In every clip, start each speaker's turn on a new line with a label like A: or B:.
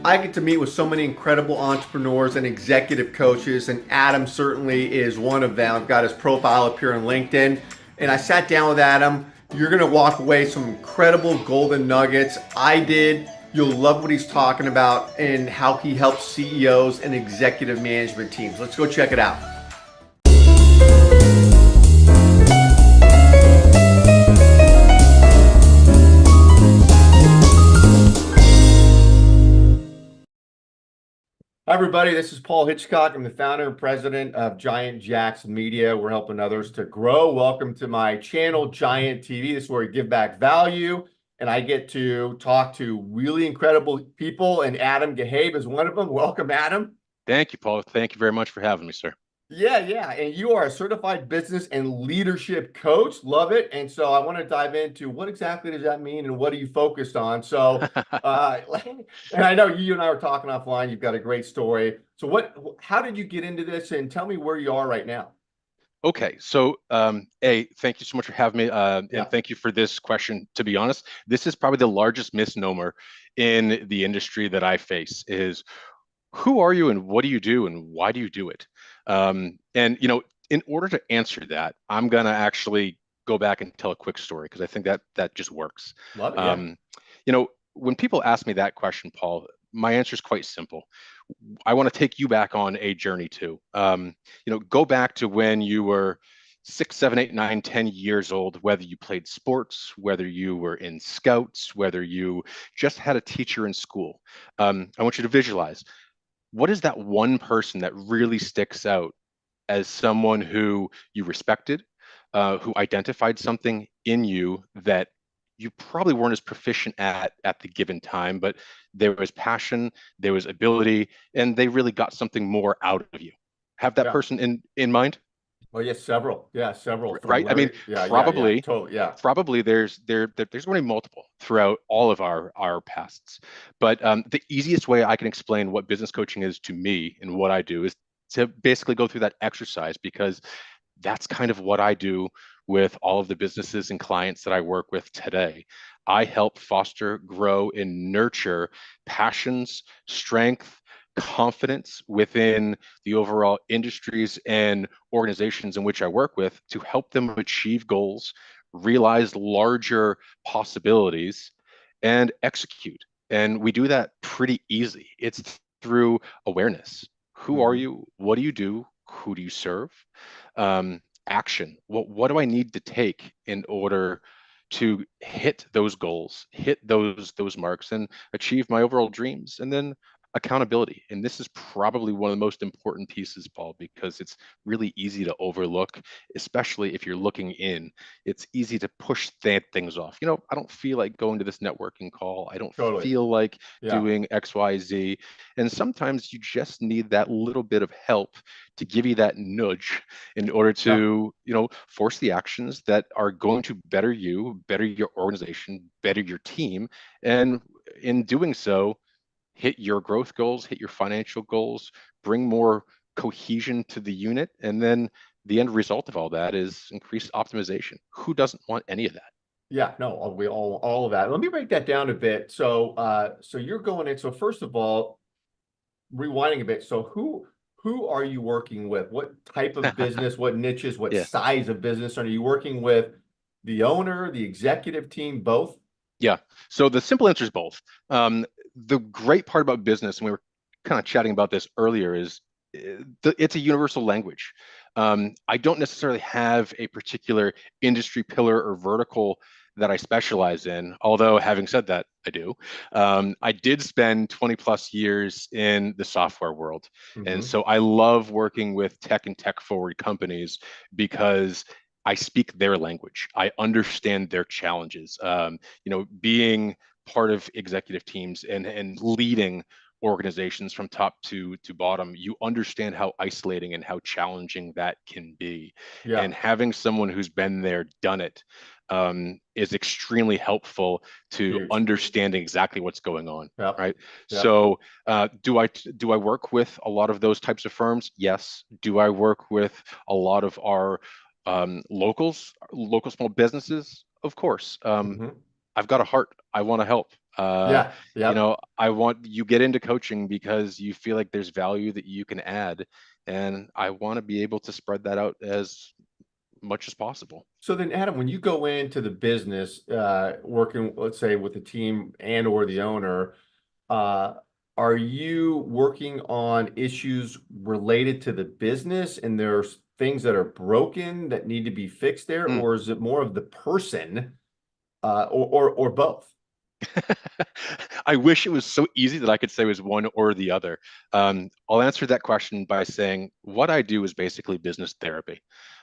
A: I get to meet with so many incredible entrepreneurs and executive coaches, and Adam certainly is one of them. I've got his profile up here on LinkedIn, and I sat down with Adam. You're going to walk away some incredible golden nuggets. I did. You'll love what he's talking about and how he helps CEOs and executive management teams. Let's go check it out. Hi, everybody. This is Paul Hitchcock. I'm the founder and president of Giant Jackson Media. We're helping others to grow. Welcome to my channel, Giant TV. This is where we give back value, and I get to talk to really incredible people, and Adam Geheb is one of them. Welcome, Adam.
B: Thank you, Paul. Thank you very much for having me, sir.
A: Yeah. And you are a certified business and leadership coach. Love it. And so I want to dive into what exactly does that mean and what are you focused on? So, and I know you and I were talking offline. You've got a great story. So how did you get into this and tell me where you are right now?
B: Okay, so thank you so much for having me, and thank you for this question. To be honest, this is probably the largest misnomer in the industry that I face is who are you and what do you do and why do you do it? In order to answer that, I'm gonna actually go back and tell a quick story because I think that just works.
A: Love it. Yeah.
B: When people ask me that question, Paul, my answer is quite simple. I want to take you back on a journey too. Go back to when you were 6, 7, 8, 9, 10 years old, whether you played sports, whether you were in scouts, whether you just had a teacher in school. I want you to visualize what is that one person that really sticks out as someone who you respected, who identified something in you that you probably weren't as proficient at the given time, but there was passion, there was ability, and they really got something more out of you. Have that
A: Yeah.
B: person in mind?
A: Well, yes, several. Yeah, several from
B: Right? I mean,
A: very,
B: probably
A: totally. Yeah.
B: probably there's going to be multiple throughout all of our pasts. But the easiest way I can explain what business coaching is to me and what I do is to basically go through that exercise because that's kind of what I do with all of the businesses and clients that I work with today. I help foster, grow, and nurture passions, strength, confidence within the overall industries and organizations in which I work with to help them achieve goals, realize larger possibilities, and execute. And we do that pretty easy. It's through awareness. Who are you? What do you do? Who do you serve? Action. What do I need to take in order to hit those goals, hit those marks, and achieve my overall dreams? And then accountability. And this is probably one of the most important pieces, Paul, because it's really easy to overlook, especially if you're looking in. It's easy to push things off. I don't feel like going to this networking call. I don't
A: Totally.
B: feel like
A: Yeah.
B: doing XYZ. And sometimes you just need that little bit of help to give you that nudge in order to, force the actions that are going to better you, better your organization, better your team. And in doing so, hit your growth goals, hit your financial goals, bring more cohesion to the unit. And then the end result of all that is increased optimization. Who doesn't want any of that?
A: Yeah, no, we all of that. Let me break that down a bit. So you're going in. So first of all, rewinding a bit. So who are you working with? What type of business, what niches, what
B: Yeah.
A: size of business are you working with? The owner, the executive team, both?
B: Yeah. So the simple answer is both. The great part about business, and we were kind of chatting about this earlier, is it's a universal language. I don't necessarily have a particular industry pillar or vertical that I specialize in, although having said that, I do. I did spend 20 plus years in the software world. And so I love working with tech and tech forward companies because I speak their language. I understand their challenges. Being part of executive teams and leading organizations from top to bottom, you understand how isolating and how challenging that can be.
A: Yeah.
B: And having someone who's been there, done it, is extremely helpful to
A: Huge.
B: understanding exactly what's going on.
A: Yep.
B: Right.
A: Yep.
B: So, do I work with a lot of those types of firms? Yes. Do I work with a lot of our local small businesses? Of course. I've got a heart. I want to help.
A: Yeah. Yep.
B: I want you get into coaching because you feel like there's value that you can add, and I want to be able to spread that out as much as possible.
A: So then, Adam, when you go into the business, working, let's say, with the team and or the owner, uh, are you working on issues related to the business and there's things that are broken that need to be fixed there,
B: Mm.
A: or is it more of the person, or both?
B: I wish it was so easy that I could say it was one or the other. I'll answer that question by saying what I do is basically business therapy.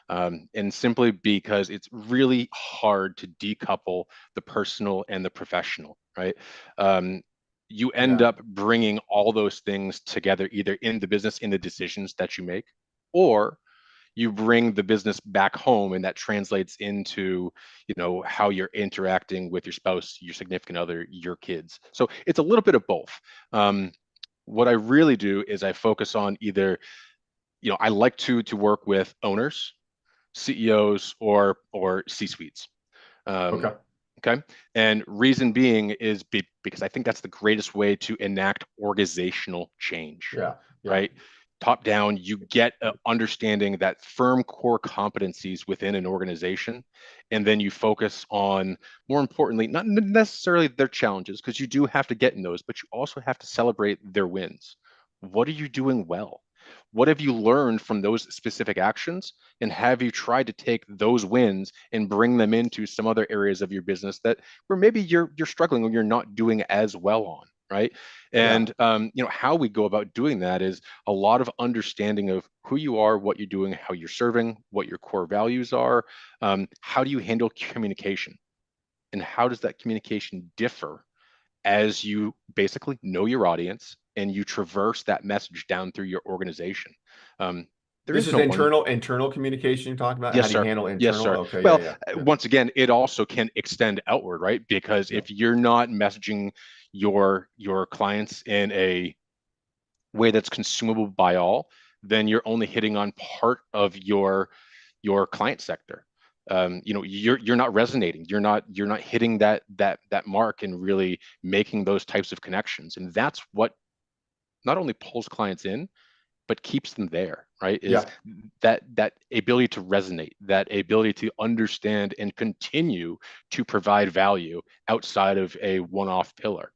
B: And simply because it's really hard to decouple the personal and the professional, right? Um, you end
A: Yeah.
B: up bringing all those things together, either in the business, in the decisions that you make, or you bring the business back home, and that translates into how you're interacting with your spouse, your significant other, your kids. So it's a little bit of both. What I really do is I focus on either, I like to work with owners, CEOs, or C-suites. um,
A: Okay.
B: okay, and reason being is because I think that's the greatest way to enact organizational change,
A: Yeah. Yeah.
B: right? Top down, you get understanding that firm core competencies within an organization, and then you focus on, more importantly, not necessarily their challenges, because you do have to get in those, but you also have to celebrate their wins. What are you doing well? What have you learned from those specific actions? And have you tried to take those wins and bring them into some other areas of your business that where maybe you're struggling or you're not doing as well on, right?
A: Yeah.
B: And how we go about doing that is a lot of understanding of who you are, what you're doing, how you're serving, what your core values are. How do you handle communication, and how does that communication differ as you basically know your audience and you traverse that message down through your organization? Um, there
A: This
B: is
A: is
B: no one.
A: internal communication you're talking about. How
B: Yes,
A: do you
B: sir.
A: handle
B: Yes,
A: internal?
B: sir.
A: Okay. Yeah.
B: Well,
A: Yeah. Yeah.
B: once again, it also can extend outward, right? Because
A: Yeah.
B: if you're not messaging your clients in a way that's consumable by all, then you're only hitting on part of your client sector. You're not resonating. You're not hitting that mark and really making those types of connections. And that's what not only pulls clients in, but keeps them there, right? Is
A: Yeah.
B: that ability to resonate, that ability to understand and continue to provide value outside of a one-off pillar.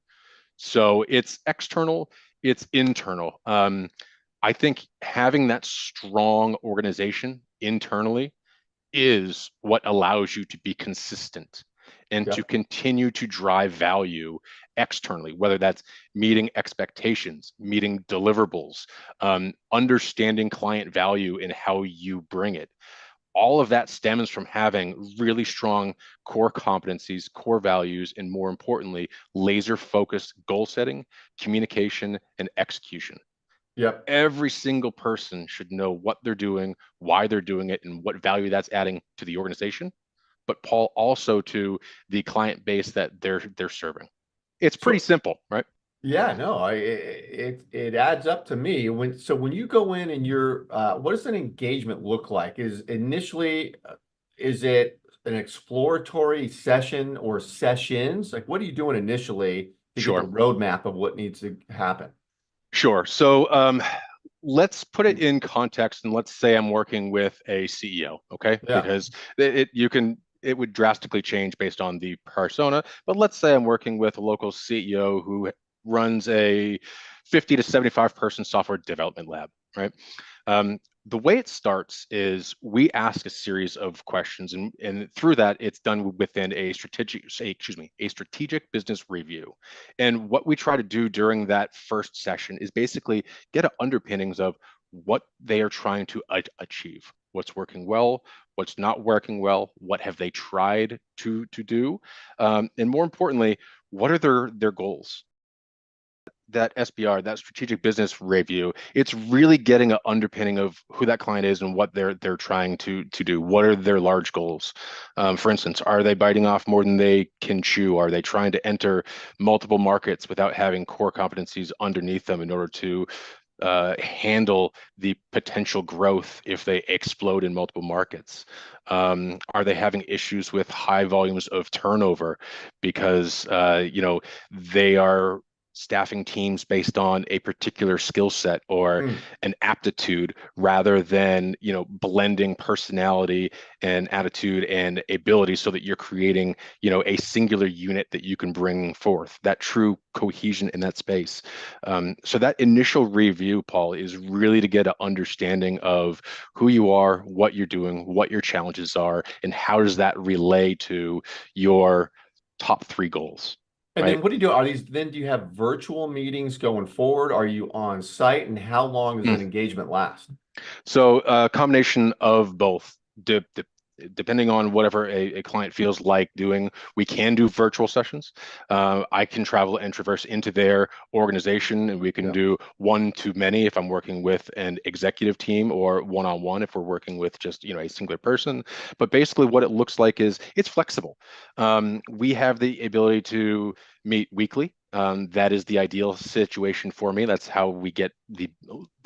B: So it's external, it's internal. I think having that strong organization internally is what allows you to be consistent and to
A: Yeah.
B: continue to drive value externally, whether that's meeting expectations, meeting deliverables, understanding client value and how you bring it. All of that stems from having really strong core competencies, core values, and more importantly, laser focused goal setting, communication, and execution.
A: Yep.
B: Every single person should know what they're doing, why they're doing it, and what value that's adding to the organization, but Paul, also to the client base that they're serving. It's pretty
A: So
B: simple, right?
A: yeah, no, it adds up to me. When you go in and you're, what does an engagement look like? Is it an exploratory session or sessions? Like, what are you doing initially to get the
B: Sure.
A: roadmap of what needs to happen?
B: Sure. So let's put it in context, and let's say I'm working with a CEO, okay?
A: Yeah.
B: Because it would drastically change based on the persona. But let's say I'm working with a local CEO who runs a 50 to 75 person software development lab, right? Um, the way it starts is we ask a series of questions, and through that, it's done within a strategic business review. And what we try to do during that first session is basically get an underpinnings of what they are trying to achieve, what's working well, what's not working well, what have they tried to do, and more importantly, what are their goals. That SBR, that strategic business review, it's really getting an underpinning of who that client is and what they're trying to do. What are their large goals? For instance, are they biting off more than they can chew? Are they trying to enter multiple markets without having core competencies underneath them in order to handle the potential growth if they explode in multiple markets? Are they having issues with high volumes of turnover because they are staffing teams based on a particular skill set or
A: Mm.
B: an aptitude rather than blending personality and attitude and ability so that you're creating a singular unit that you can bring forth, that true cohesion in that space. So that initial review, Paul, is really to get an understanding of who you are, what you're doing, what your challenges are, and how does that relay to your top three goals.
A: And
B: Right.
A: then what do you do? Are these then do you have virtual meetings going forward? Are you on site? And how long does an engagement last?
B: So a combination of both. Depending on whatever a client feels like doing, we can do virtual sessions. I can travel and traverse into their organization, and we can
A: Yeah.
B: do one-to-many if I'm working with an executive team, or one-on-one if we're working with just a singular person. But basically, what it looks like is it's flexible. We have the ability to meet weekly. That is the ideal situation for me. That's how we get the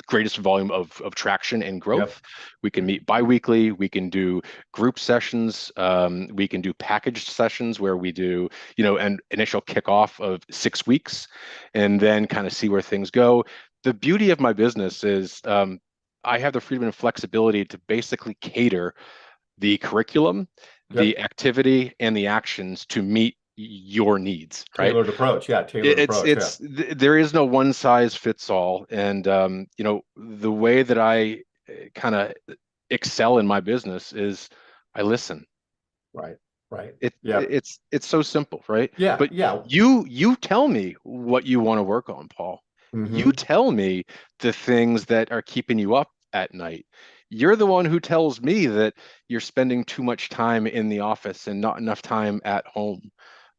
B: greatest volume of traction and
A: Yep.
B: growth. We can meet bi-weekly. We can do group sessions. We can do packaged sessions where we do, an initial kickoff of 6 weeks and then kind of see where things go. The beauty of my business is I have the freedom and flexibility to basically cater the curriculum,
A: Yep.
B: the activity, and the actions to meet your needs, right?
A: Tailored approach. Yeah. Tailored
B: It's
A: approach. Yeah.
B: it's there is no one size fits all, and the way that I kind of excel in my business is I listen.
A: Right. Right.
B: It
A: Yeah.
B: it's so simple, right?
A: Yeah.
B: But
A: Yeah.
B: you tell me what you want to work on, Paul. You
A: Mm-hmm.
B: tell me the things that are keeping you up at night. You're the one who tells me that you're spending too much time in the office and not enough time at home.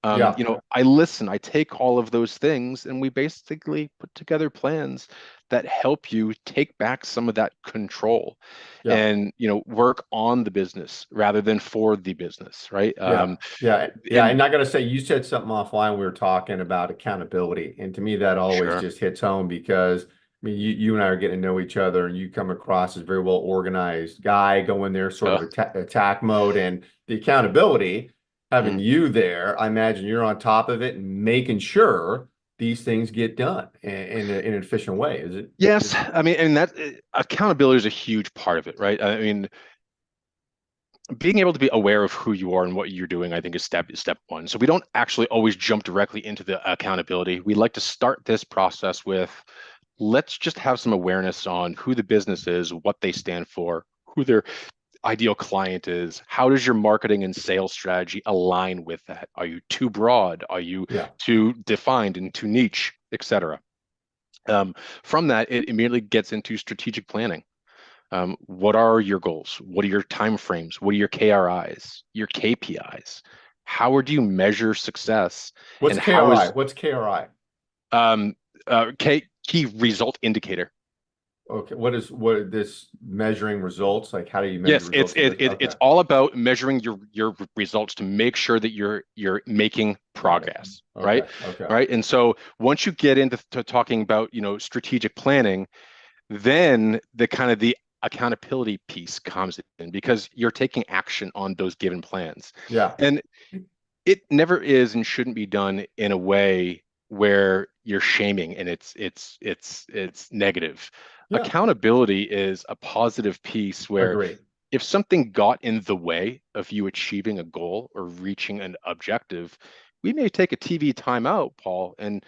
A: Yeah.
B: I listen, I take all of those things, and we basically put together plans that help you take back some of that control
A: Yeah.
B: and, work on the business rather than for the business, right?
A: Yeah, yeah, yeah.
B: And
A: And I got to say, you said something offline. We were talking about accountability, and to me, that always
B: sure.
A: just hits home because I mean, you and I are getting to know each other, and you come across as a very well organized guy. Go in there, sort of
B: Uh,
A: attack mode, and the accountability. Having
B: mm.
A: you there, I imagine you're on top of it and making sure these things get done in an efficient way. Is it?
B: Yes,
A: Is
B: I mean, and that accountability is a huge part of it, right? I mean, being able to be aware of who you are and what you're doing, I think, is step one. So we don't actually always jump directly into the accountability. We like to start this process with, let's just have some awareness on who the business is, what they stand for, who their ideal client is. How does your marketing and sales strategy align with that? Are you too broad? Are you
A: yeah,
B: too defined and too niche, etc.? From that, it immediately gets into strategic planning. What are your goals? What are your timeframes? What are your KRIs, your KPIs? How do you measure success?
A: what's
B: And how
A: KRI?
B: is
A: What's KRI?
B: key result indicator?
A: Okay, what this measuring results? Like, how do you measure
B: Yes, it's
A: results in
B: it,
A: this?
B: it
A: Okay,
B: it's all about measuring your results to make sure that you're making
A: got it.
B: progress, right?
A: Okay, okay.
B: Right. And so once you get into talking about strategic planning, then the kind of the accountability piece comes in because you're taking action on those given plans.
A: Yeah,
B: And it never is and shouldn't be done in a way where you're shaming and it's negative.
A: yeah,
B: Accountability is a positive piece where
A: agree.
B: if something got in the way of you achieving a goal or reaching an objective, we may take a TV timeout, Paul, and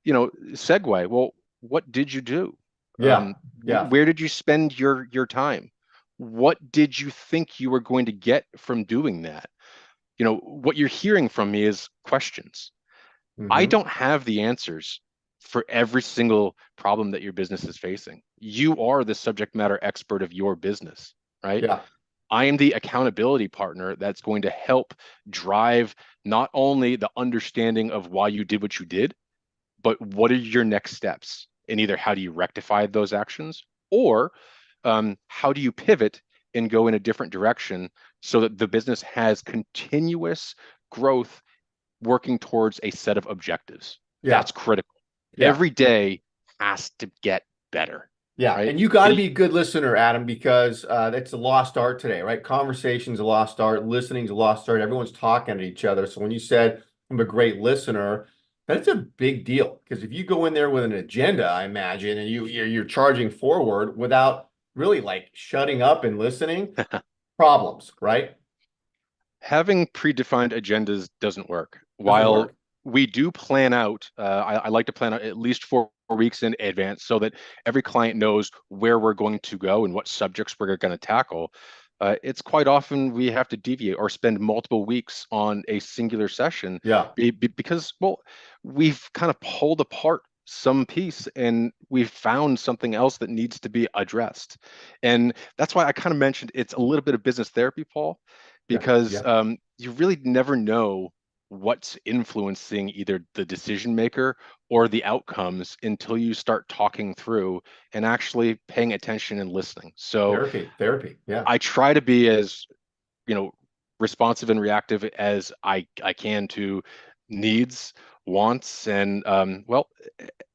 B: segue. Well, what did you do?
A: Yeah, yeah,
B: Where did you spend your time? What did you think you were going to get from doing that? What you're hearing from me is questions. I
A: mm-hmm.
B: don't have the answers for every single problem that your business is facing. You are the subject matter expert of your business, right?
A: Yeah,
B: I am the accountability partner that's going to help drive not only the understanding of why you did what you did, but what are your next steps? And either how do you rectify those actions, or how do you pivot and go in a different direction so that the business has continuous growth working towards a set of objectives?
A: yeah,
B: That's critical.
A: yeah.
B: Every day has to get better.
A: Yeah,
B: right?
A: and you got to
B: And
A: be a good listener, Adam, because it's a lost art today, right? Conversation's a lost art, listening's a lost art. Everyone's talking to each other. So when you said I'm a great listener, that's a big deal. Because if you go in there with an agenda, I imagine, and you're charging forward without really like shutting up and listening, problems, right?
B: having predefined agendas doesn't work.
A: Doesn't
B: While
A: work.
B: we do plan out, I like to plan out at least 4 weeks in advance so that every client knows where we're going to go and what subjects we're going to tackle. It's quite often we have to deviate or spend multiple weeks on a singular session
A: Yeah,
B: because, well, we've kind of pulled apart some piece and we've found something else that needs to be addressed. And that's why I kind of mentioned it's a little bit of business therapy, Paul,
A: yeah,
B: because
A: yeah.
B: you really never know what's influencing either the decision maker or the outcomes until you start talking through and actually paying attention and listening. So
A: Therapy, therapy. Yeah.
B: I try to be as, you know, responsive and reactive as I can to needs, wants, and well,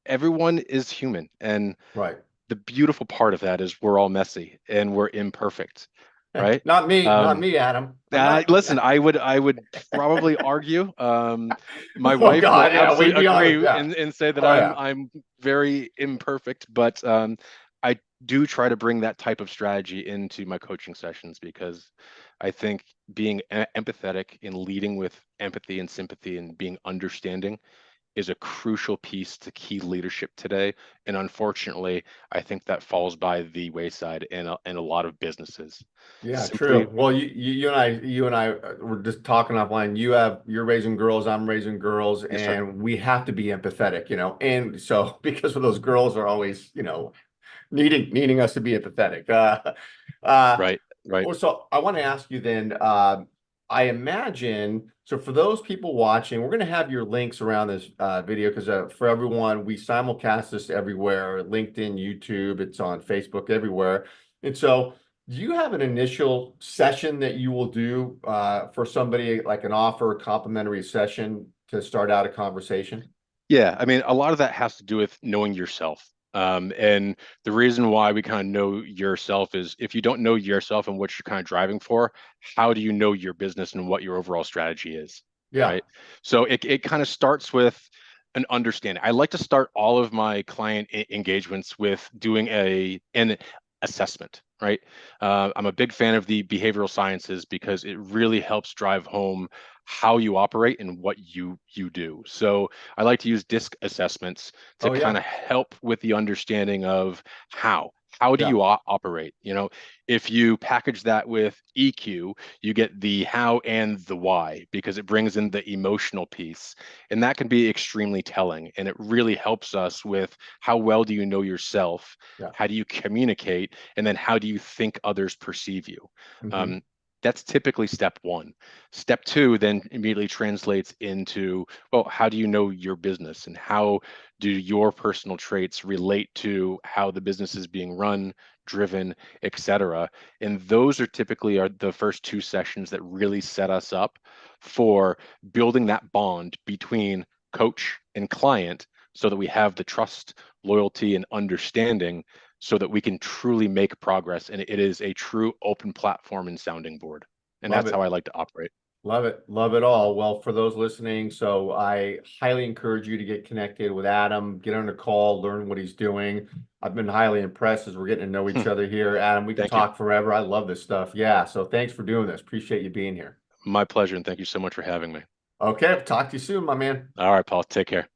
B: everyone is human. And
A: Right.
B: the beautiful part of that is we're all messy and we're imperfect, right?
A: Not
B: Um,
A: me, Adam. I'm not.
B: listen, I would probably argue. My
A: Oh
B: wife will
A: God, yeah, we
B: absolutely
A: can be honest.
B: agree
A: Yeah.
B: and say that
A: Oh
B: I'm
A: yeah.
B: I'm very imperfect, but I do try to bring that type of strategy into my coaching sessions because I think being empathetic and leading with empathy and sympathy and being understanding is a crucial piece to key leadership today. And unfortunately, I think that falls by the wayside in a lot of businesses.
A: Yeah,
B: Simply,
A: true. Well, you and I were just talking offline. You're raising girls, I'm raising girls,
B: yes, sir.
A: and we have to be empathetic, And so because of those girls are always, needing us to be empathetic. Uh,
B: Right, right.
A: well, so I want to ask you then, I imagine, so for those people watching, we're going to have your links around this video because for everyone, we simulcast this everywhere, LinkedIn, YouTube, it's on Facebook, everywhere. And so do you have an initial session that you will do for somebody like an offer, a complimentary session to start out a conversation?
B: Yeah, I mean, a lot of that has to do with knowing yourself. And the reason why we kind of know yourself is if you don't know yourself and what you're kind of driving for, how do you know your business and what your overall strategy is,
A: Yeah.
B: right? So it kind of starts with an understanding. I like to start all of my client engagements with doing an assessment, right? I'm a big fan of the behavioral sciences because it really helps drive home how you operate and what you do. So I like to use disc assessments to
A: Oh
B: kind
A: yeah.
B: of help with the understanding of how do
A: Yeah.
B: you operate? If you package that with EQ, you get the how and the why because it brings in the emotional piece. And that can be extremely telling. And it really helps us with how well do you know yourself?
A: Yeah.
B: How do you communicate? And then how do you think others perceive you?
A: Hmm.
B: Um, that's typically step one. Step two then immediately translates into, well, how do you know your business and how do your personal traits relate to how the business is being run, driven, etc. And those are typically are the first two sessions that really set us up for building that bond between coach and client so that we have the trust, loyalty, and understanding so that we can truly make progress. And it is a true open platform and sounding board. And
A: Love
B: that's how
A: it.
B: I like to operate.
A: Love it. Love it all. Well, for those listening, so I highly encourage you to get connected with Adam, get on a call, learn what he's doing. I've been highly impressed as we're getting to know each other here. Adam, we could
B: Thank you.
A: talk forever. I love this stuff. Yeah. So thanks for doing this. Appreciate you being here.
B: My pleasure. And thank you so much for having me.
A: Okay. Talk to you soon, my man.
B: All right, Paul. Take care.